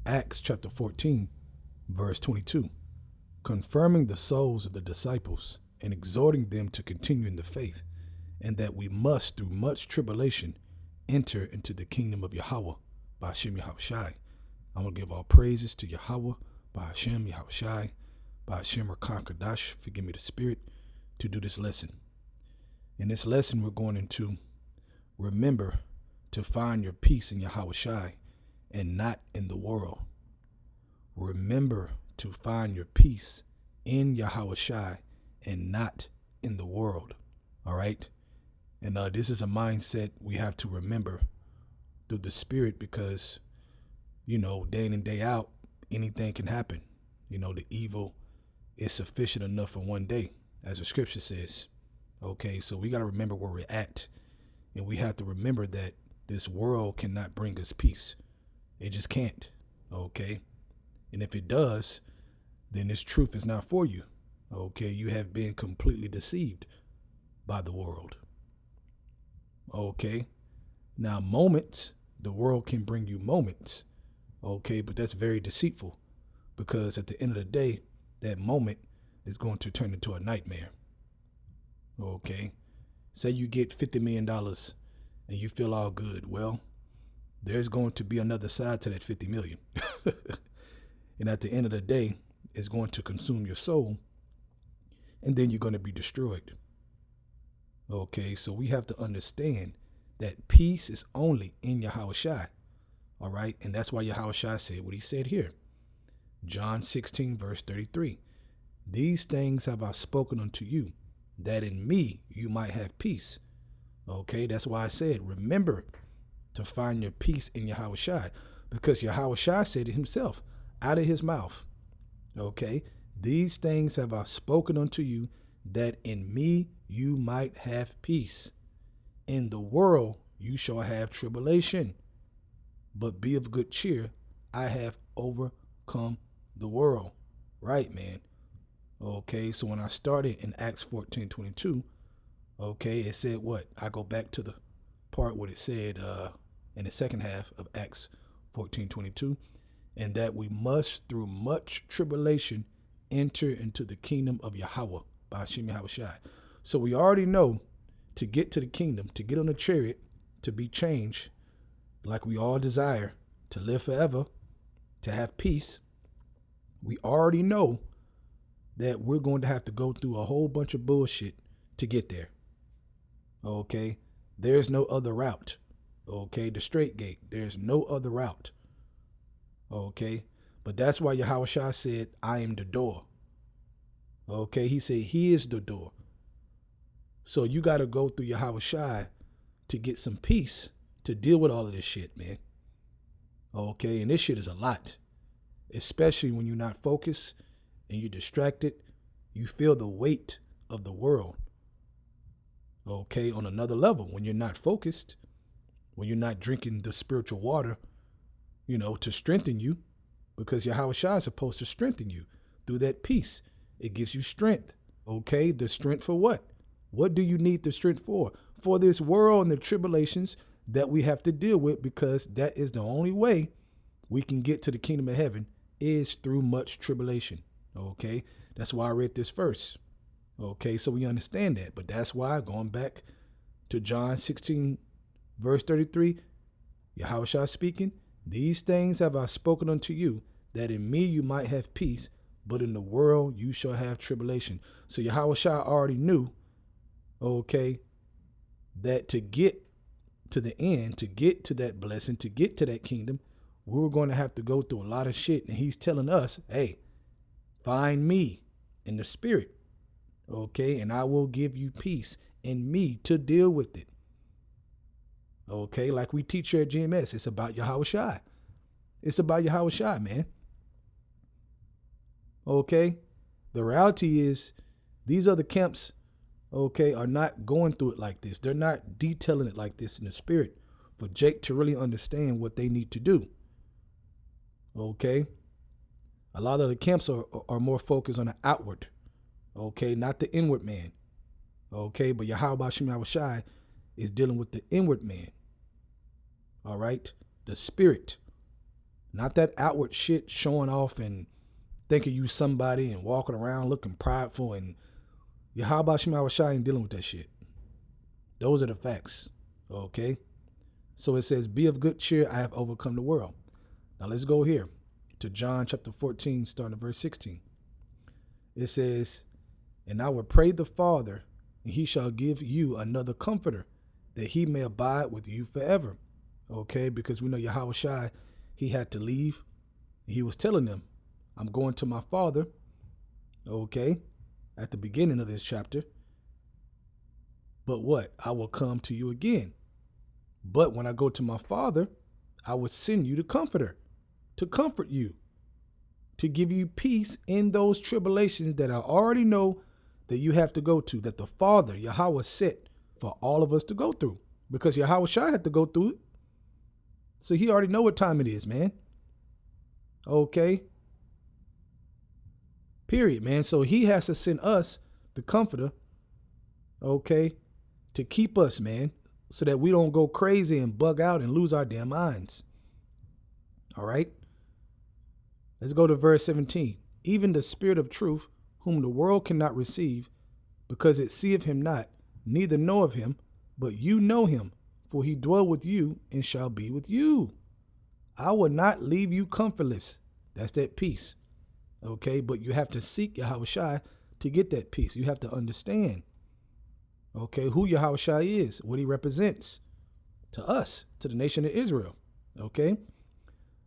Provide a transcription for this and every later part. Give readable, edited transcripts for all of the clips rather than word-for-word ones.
Acts chapter 14, verse 22, confirming the souls of the disciples and exhorting them to continue in the faith, and that we must, through much tribulation, enter into the kingdom of Yahweh by Hashem YAHAWSHI. I'm going to give all praises to Yahweh by Hashem YAHAWSHI, by Hashem Rakakadash, forgive me the spirit, to do this lesson. In this lesson, we're going into remember to find your peace in Yahawashi and not in the world. Remember to find your peace in Yahawashi and not in the world. All right. And this is a mindset we have to remember through the spirit because, day in and day out, anything can happen. The evil is sufficient enough for one day, as the scripture says. Okay, so we got to remember where we're at. And we have to remember that this world cannot bring us peace. It just can't. Okay. And if it does, then this truth is not for you. Okay. You have been completely deceived by the world. Okay. Now, moments, the world can bring you moments. Okay. But that's very deceitful because at the end of the day, that moment is going to turn into a nightmare. Okay. Say you get $50 million and you feel all good. Well, there's going to be another side to that 50 million. And at the end of the day, it's going to consume your soul. And then you're going to be destroyed. Okay, so we have to understand that peace is only in Yahawashi. All right, and that's why Yahawashi said what he said here. John 16, verse 33. These things have I spoken unto you, that in me you might have peace. Okay, that's why I said, remember to find your peace in Yahawashi, because Yahawashi said it himself out of his mouth. Okay, these things have I spoken unto you, that in me you might have peace. In the world you shall have tribulation, but be of good cheer. I have overcome the world. Right, man. Okay, so when I started in Acts 14:22, okay, it said what? I go back to the part what it said in the second half of Acts 14:22, and that we must through much tribulation enter into the kingdom of Yahweh by Hashem YAHAWSHI. So we already know to get to the kingdom, to get on a chariot, to be changed, like we all desire, to live forever, to have peace, we already know that we're going to have to go through a whole bunch of bullshit to get there. Okay, there's no other route. Okay, the straight gate, there's no other route. Okay, but that's why Yahawashi said, I am the door. Okay, he said he is the door. So you got to go through Yahawashi to get some peace to deal with all of this shit, man. Okay, and this shit is a lot, especially when you're not focused and you're distracted. You feel the weight of the world. Okay, on another level, when you're not focused, when you're not drinking the spiritual water, to strengthen you, because Yahawashi is supposed to strengthen you through that peace. It gives you strength. Okay, the strength for what? What do you need the strength for? For this world and the tribulations that we have to deal with, because that is the only way we can get to the kingdom of heaven is through much tribulation. Okay, that's why I read this verse. Okay, so we understand that. But that's why, going back to John 16, verse 33, Yahawashi speaking, these things have I spoken unto you, that in me you might have peace, but in the world you shall have tribulation. So Yahawashi already knew, okay, that to get to the end, to get to that blessing, to get to that kingdom, we were going to have to go through a lot of shit. And he's telling us, hey, find me in the spirit, okay, and I will give you peace in me to deal with it. Okay, like we teach here at GMS, it's about Yahawashi. It's about Yahawashi, man. Okay, the reality is these other camps, okay, are not going through it like this. They're not detailing it like this in the spirit for Jake to really understand what they need to do. Okay, a lot of the camps are more focused on the outward, okay, not the inward man. Okay, but Yahawashi is dealing with the inward man. All right, the spirit. Not that outward shit showing off and thinking you somebody and walking around looking prideful. And YAHAWSHI ain't dealing with that shit. Those are the facts. Okay? So it says, be of good cheer, I have overcome the world. Now let's go here to John chapter 14, starting at verse 16. It says, and I will pray the Father, and he shall give you another comforter, that he may abide with you forever. Okay, because we know Yahawashi, he had to leave. He was telling them, I'm going to my Father, okay, at the beginning of this chapter. But what? I will come to you again. But when I go to my Father, I will send you the comforter to comfort you, to give you peace in those tribulations that I already know that you have to go to, that the Father, Yahweh, set for all of us to go through. Because Yahawashi had to go through it. So he already know what time it is, man. Okay. Period, man. So he has to send us the comforter, okay, to keep us, man, so that we don't go crazy and bug out and lose our damn minds. All right. Let's go to verse 17. Even the Spirit of truth, whom the world cannot receive, because it seeth him not, neither knoweth him, but you know him, for he dwell with you and shall be with you. I will not leave you comfortless. That's that peace. Okay, but you have to seek Yahawashi to get that peace. You have to understand, okay, who Yahawashi is, what he represents to us, to the nation of Israel. Okay,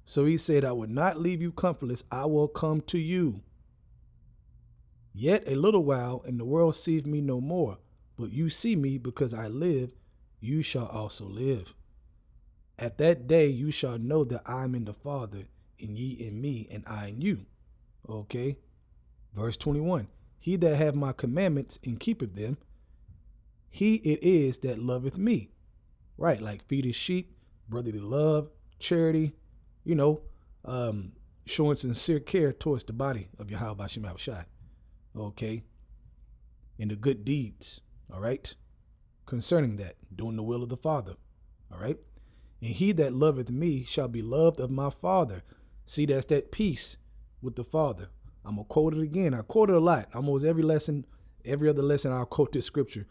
so he said, I will not leave you comfortless. I will come to you. Yet a little while, and the world seeth me no more. But you see me, because I live, you shall also live. At that day you shall know that I am in the Father, and ye in me, and I in you. Okay. Verse 21. He that hath my commandments and keepeth them, he it is that loveth me. Right, like feed his sheep, brotherly love, charity, showing sincere care towards the body of Yahawashi. Okay. And the good deeds. All right. Concerning that, doing the will of the Father. All right. And he that loveth me shall be loved of my Father. See, that's that peace with the Father. I'm going to quote it again. I quote it a lot. Almost every lesson, every other lesson, I'll quote this scripture.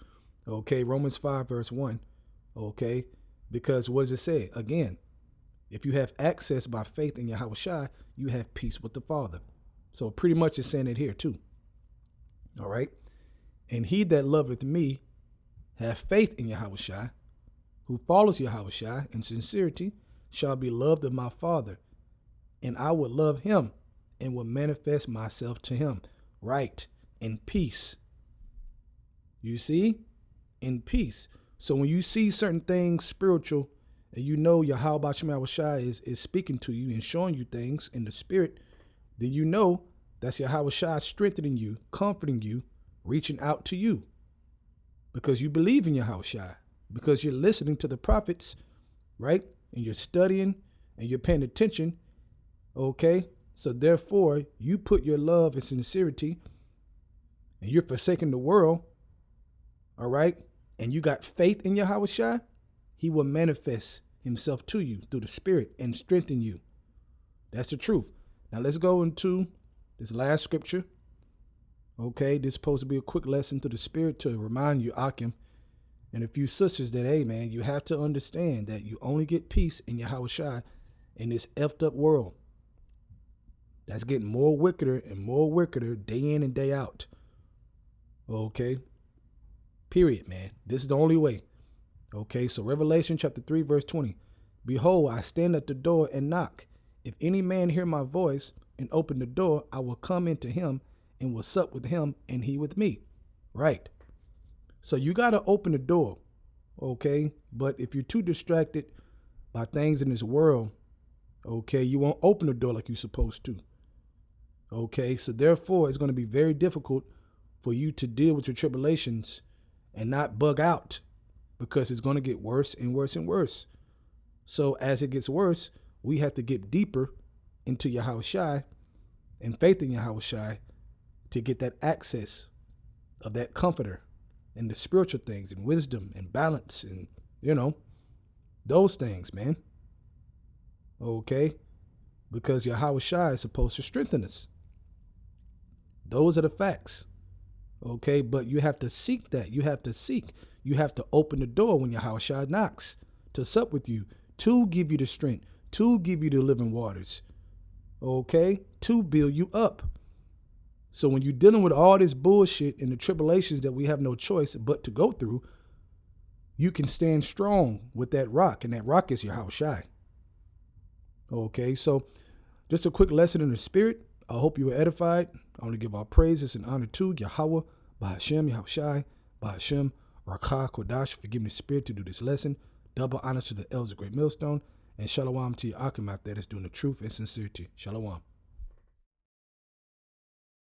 Okay. Romans 5 verse 1. Okay. Because what does it say? Again, if you have access by faith in Yahawashi, you have peace with the Father. So pretty much it's saying it here too. All right. And he that loveth me have faith in Yahawashi, who follows Yahawashi in sincerity, shall be loved of my Father, and I will love him and will manifest myself to him. Right. In peace. You see? In peace. So when you see certain things spiritual, and you know Yahawashi is speaking to you and showing you things in the spirit, then you know that's Yahawashi strengthening you, comforting you, reaching out to you. Because you believe in Yahawashi, because you're listening to the prophets, right? And you're studying and you're paying attention, okay? So therefore, you put your love and sincerity, and you're forsaking the world, all right? And you got faith in Yahawashi, he will manifest himself to you through the Spirit and strengthen you. That's the truth. Now let's go into this last scripture. Okay, this is supposed to be a quick lesson to the Spirit to remind you, Akim, and a few sisters that, hey, man, you have to understand that you only get peace in Yahawashi in this effed up world. That's getting more wickeder and more wickeder day in and day out. Okay, period, man. This is the only way. Okay, so Revelation chapter 3, verse 20. Behold, I stand at the door and knock. If any man hear my voice and open the door, I will come into him and will sup with him and he with me. Right. So you got to open the door. Okay. But if you're too distracted by things in this world, okay, you won't open the door like you're supposed to. Okay. So therefore, it's going to be very difficult for you to deal with your tribulations and not bug out, because it's going to get worse and worse and worse. So as it gets worse, we have to get deeper into Yahawashi and faith in Yahawashi to get that access of that comforter and the spiritual things and wisdom and balance and, those things, man. Okay. because Yahawashi is supposed to strengthen us. Those are the facts. Okay, but you have to seek that. You have to seek. You have to open the door when Yahawashi knocks to sup with you, to give you the strength, to give you the living waters. Okay, to build you up. So when you're dealing with all this bullshit and the tribulations that we have no choice but to go through, you can stand strong with that rock, and that rock is Yahawashi. Okay, so just a quick lesson in the spirit. I hope you were edified. I want to give our praises and honor to Yahweh, Bahashem, Yahawashi, Bahashem, Rakah, Kodash, for giving the spirit to do this lesson. Double honor to the elders of Great Millstone, and Shalom to your Akim out there that's doing the truth and sincerity. Shalom.